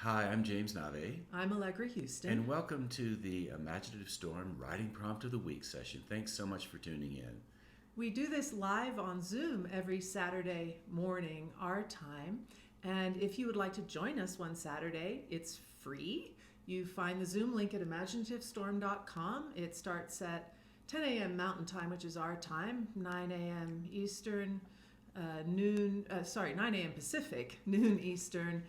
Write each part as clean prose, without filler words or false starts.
Hi, I'm James Nave, I'm Allegra Houston. and welcome to the Imaginative Storm Writing Prompt of the Week session. Thanks so much for tuning in. We do this live on Zoom every Saturday morning, our time. And if you would like to join us one Saturday, it's free. You find the Zoom link at imaginativestorm.com. It starts at 10 a.m. Mountain Time, which is our time, 9 a.m. Eastern, 9 a.m. Pacific, noon Eastern,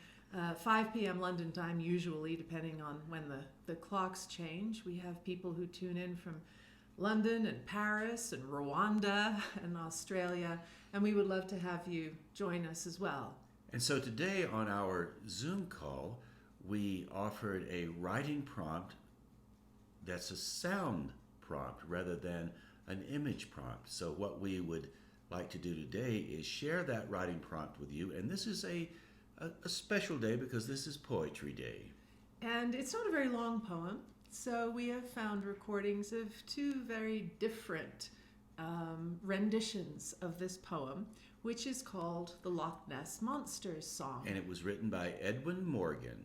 5 p.m. London time, usually, depending on when the clocks change. We have people who tune in from London and Paris and Rwanda and Australia, and we would love to have you join us as well. And so today on our Zoom call, we offered a writing prompt that's a sound prompt rather than an image prompt. So, what we would like to do today is share that writing prompt with you. And this is a special day because this is Poetry Day. And it's not a very long poem, so we have found recordings of two very different renditions of this poem, which is called the Loch Ness Monsters Song. And it was written by Edwin Morgan.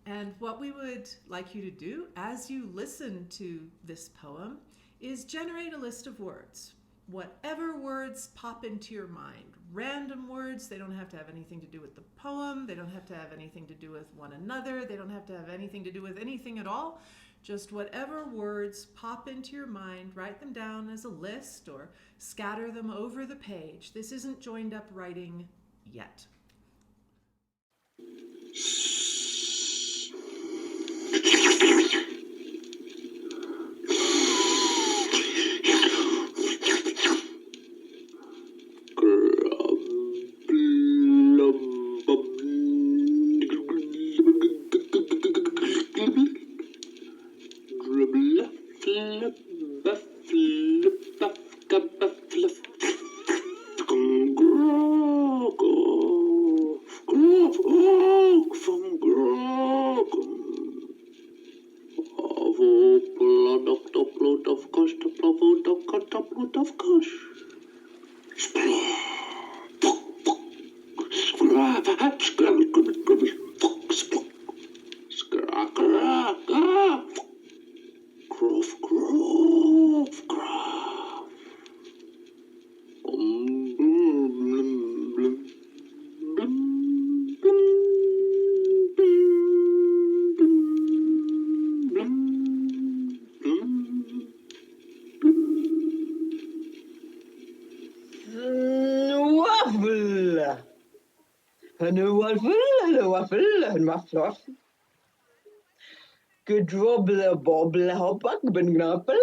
And what we would like you to do as you listen to this poem is generate a list of words. Whatever words pop into your mind, random words, they don't have to have anything to do with the poem, they don't have to have anything to do with one another, they don't have to have anything to do with anything at all. Just whatever words pop into your mind, write them down as a list or scatter them over the page. This isn't joined up writing yet. Een waffel. Gedrobbele bobbele hoppak ben knappel.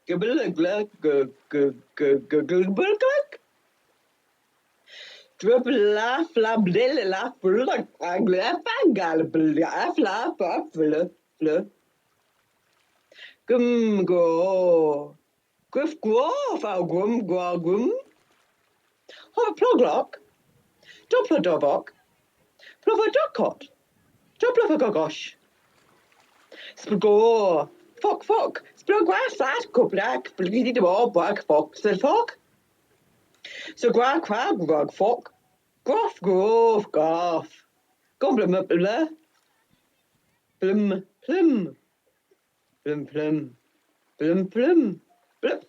Gebbele gluk gluk. Drubbela flabdele la flak aglepa galbel afla puffle flu. Go. Griff grof au gum. Ho ploglock. Doppler dobok. Plover duckot. Doppler gogosh. Spgo. Fok. Splogwa flat kuplak. Blidi de bok fok. Fok. So gra crab fok. Groff. Gomblem blah. Plum. Blip.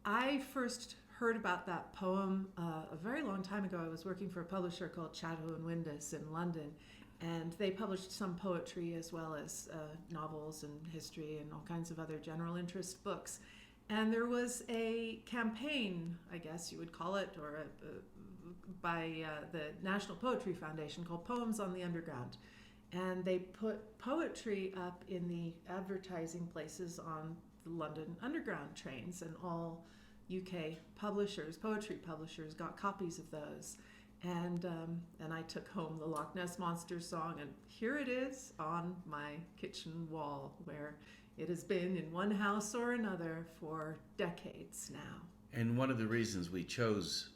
I first heard about that poem a very long time ago. I was working for a publisher called Chatto and Windus in London, and they published some poetry as well as novels and history and all kinds of other general interest books. And there was a campaign, I guess you would call it, or by the National Poetry Foundation called Poems on the Underground. And they put poetry up in the advertising places on the London Underground trains, and all UK publishers, poetry publishers, got copies of those. And I took home the Loch Ness Monsters song, and here it is on my kitchen wall, where it has been in one house or another for decades now. And one of the reasons we chose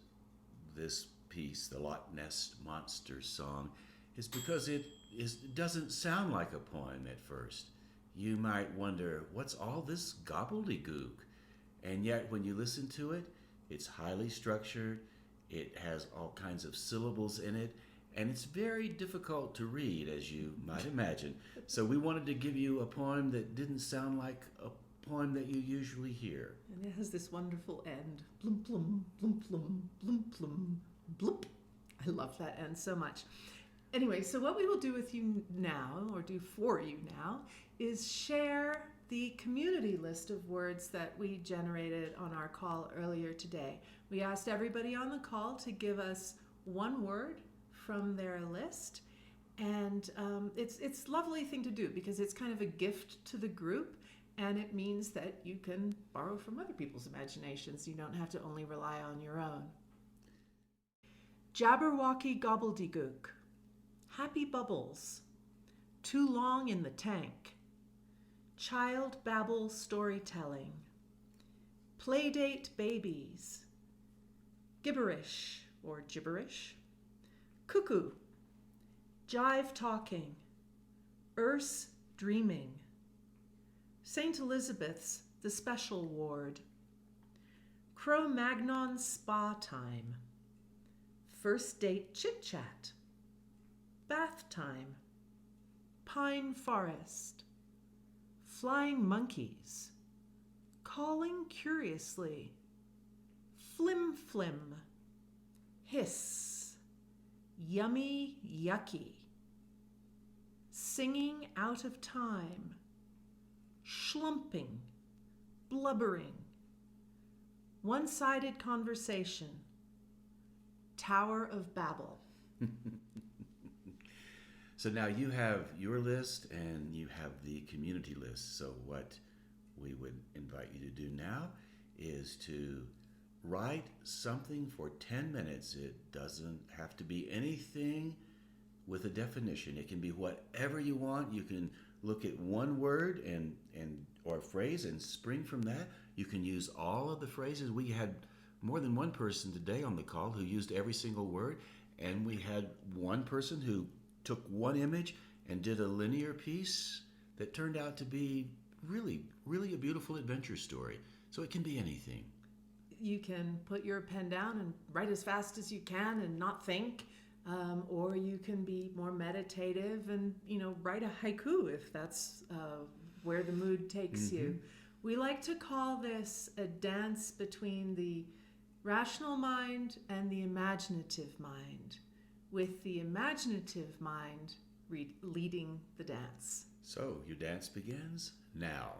this piece, the Loch Ness Monsters song, is because it doesn't sound like a poem at first. You might wonder, what's all this gobbledygook? And yet, when you listen to it, it's highly structured. It has all kinds of syllables in it, and it's very difficult to read, as you might imagine. So we wanted to give you a poem that didn't sound like a poem that you usually hear. And it has this wonderful end. Blum, plum, blum, plum, blum, plum, bloop. I love that end so much. Anyway, so what we will do with you now, or do for you now, is share the community list of words that we generated on our call earlier today. We asked everybody on the call to give us one word from their list, and it's a lovely thing to do because it's kind of a gift to the group, and it means that you can borrow from other people's imaginations. You don't have to only rely on your own. Jabberwocky gobbledygook, happy bubbles, too long in the tank, child babble storytelling, playdate babies, gibberish or gibberish, cuckoo, jive talking, Erse dreaming, St. Elizabeth's the special ward, Cro-Magnon spa time, first date chit-chat, bath time, pine forest, flying monkeys, calling curiously, flim-flim, hiss, yummy yucky, singing out of time, schlumping, blubbering, one-sided conversation, Tower of Babel. So now you have your list and you have the community list. So what we would invite you to do now is to write something for 10 minutes. It doesn't have to be anything with a definition. It can be whatever you want. You can look at one word and or a phrase and spring from that. You can use all of the phrases. We had more than one person today on the call who used every single word, and we had one person who took one image and did a linear piece that turned out to be really, really a beautiful adventure story. So it can be anything. You can put your pen down and write as fast as you can and not think, or you can be more meditative and write a haiku if that's where the mood takes you. We like to call this a dance between the rational mind and the imaginative mind, with the imaginative mind leading the dance. So your dance begins now.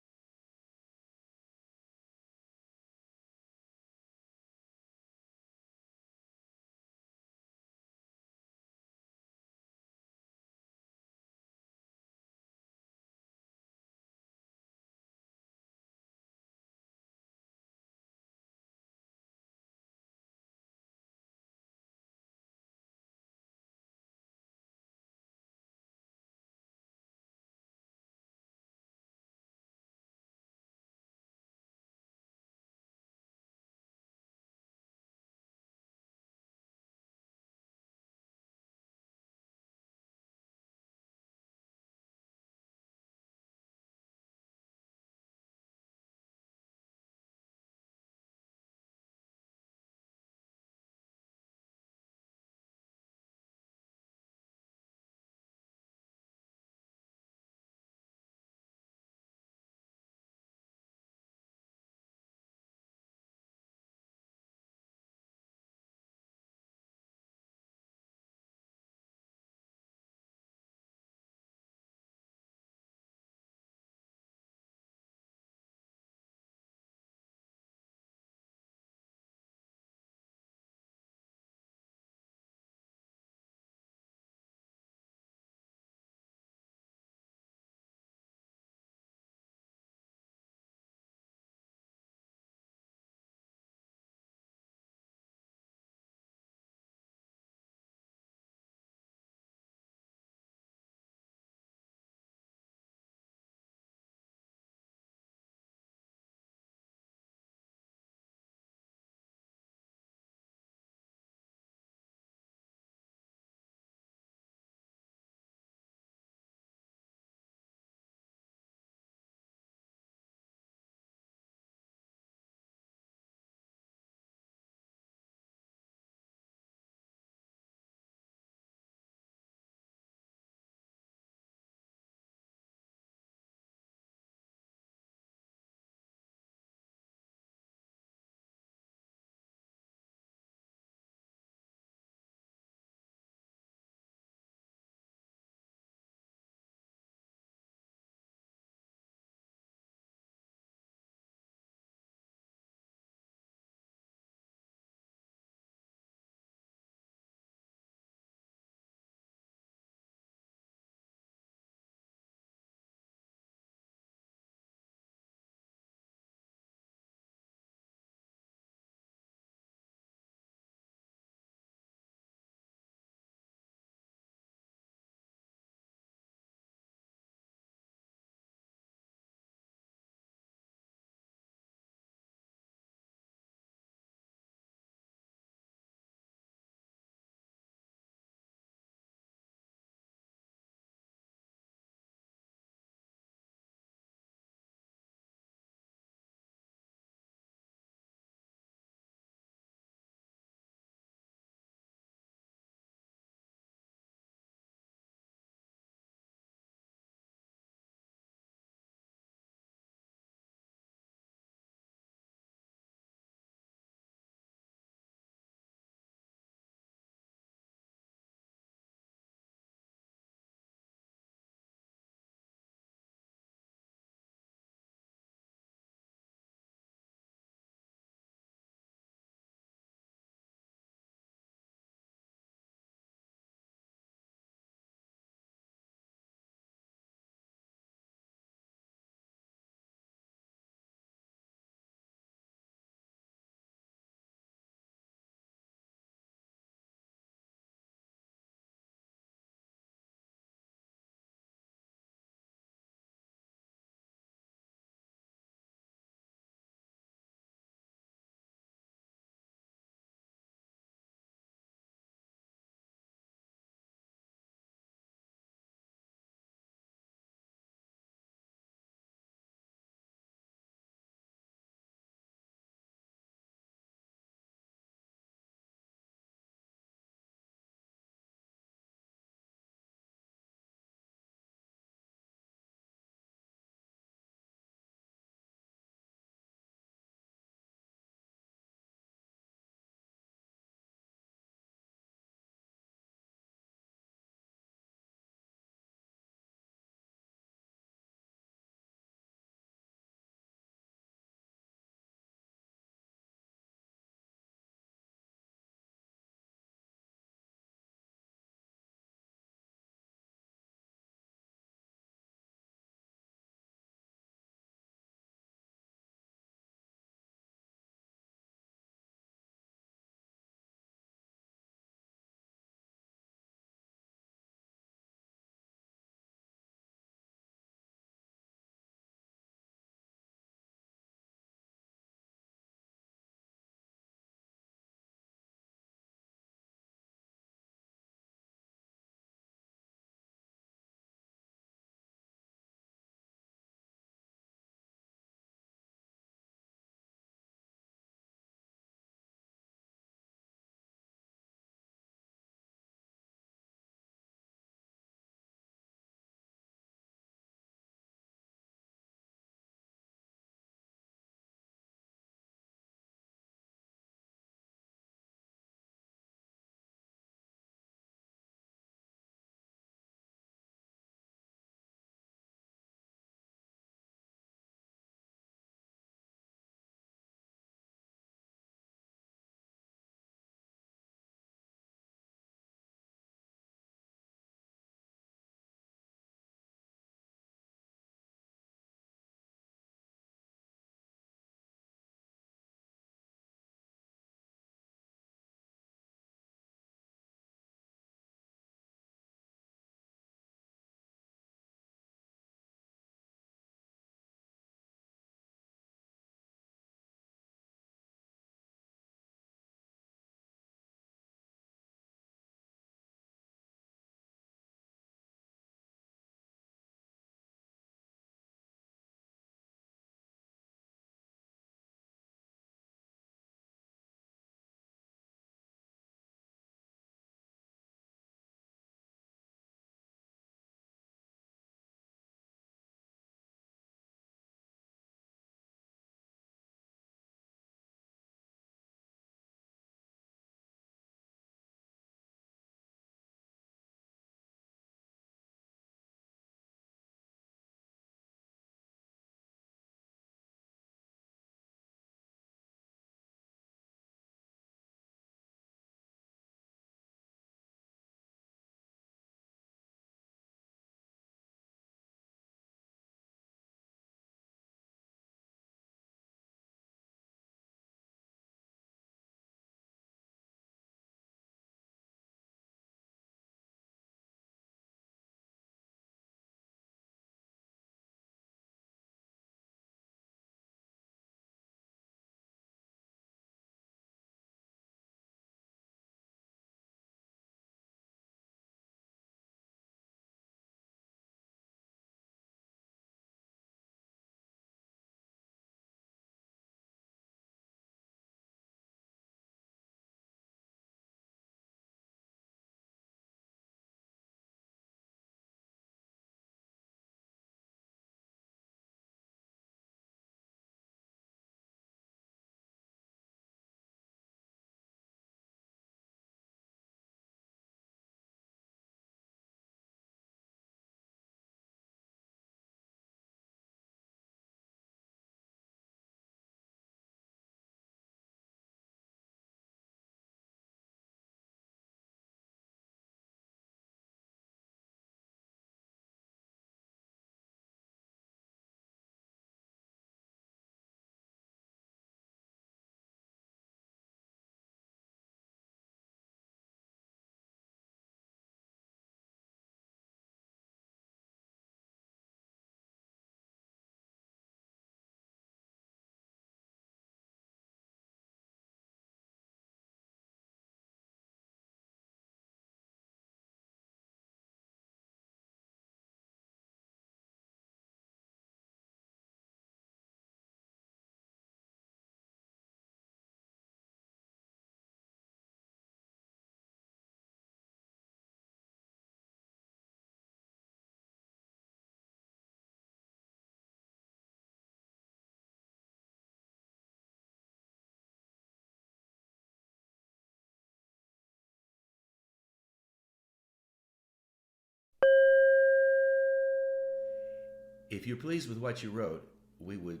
If you're pleased with what you wrote, we would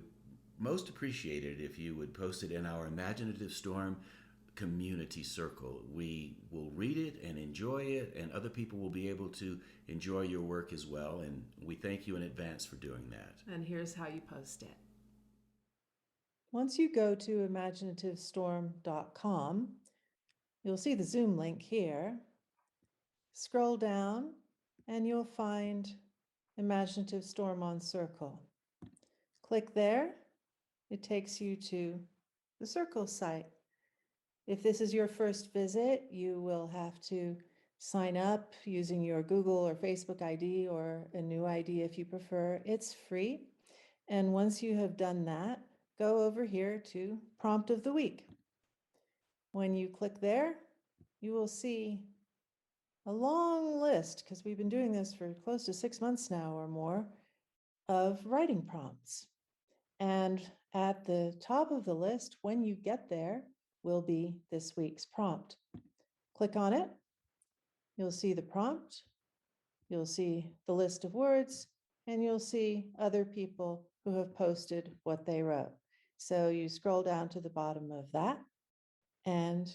most appreciate it if you would post it in our Imaginative Storm community circle. We will read it and enjoy it, and other people will be able to enjoy your work as well. And we thank you in advance for doing that. And here's how you post it. Once you go to imaginativestorm.com, you'll see the Zoom link here. Scroll down and you'll find Imaginative Storm on Circle. Click there. It takes you to the Circle site. If this is your first visit, you will have to sign up using your Google or Facebook ID or a new ID if you prefer. It's free. And once you have done that, go over here to Prompt of the Week. When you click there, you will see a long list, because we've been doing this for close to 6 months now or more, of writing prompts. And at the top of the list, when you get there, will be this week's prompt. Click on it. You'll see the prompt. You'll see the list of words, and you'll see other people who have posted what they wrote. So you scroll down to the bottom of that and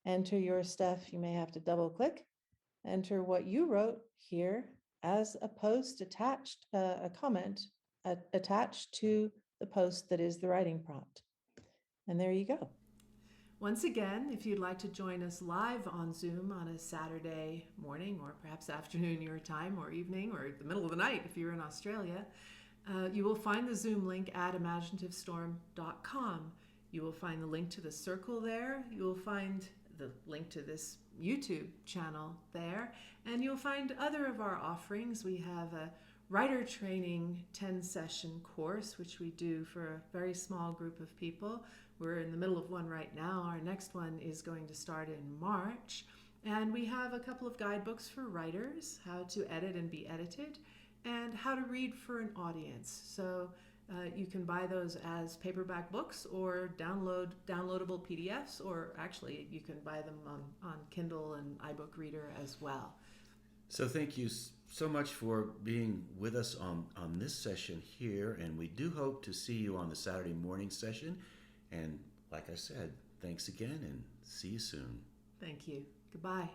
enter your stuff. You may have to double click. Enter what you wrote here as a post attached, a comment attached to the post that is the writing prompt. And there you go. Once again, if you'd like to join us live on Zoom on a Saturday morning or perhaps afternoon your time, or evening, or the middle of the night if you're in Australia, you will find the Zoom link at imaginativestorm.com. You will find the link to the circle there. You will find the link to this YouTube channel there, and you'll find other of our offerings. We have a writer training 10-session course, which we do for a very small group of people. We're in the middle of one right now. Our next one is going to start in March. And we have a couple of guidebooks for writers, how to edit and be edited, and how to read for an audience. So you can buy those as paperback books or downloadable PDFs, or actually you can buy them on Kindle and iBook Reader as well. So thank you so much for being with us on this session here, and we do hope to see you on the Saturday morning session. And like I said, thanks again, and see you soon. Thank you. Goodbye.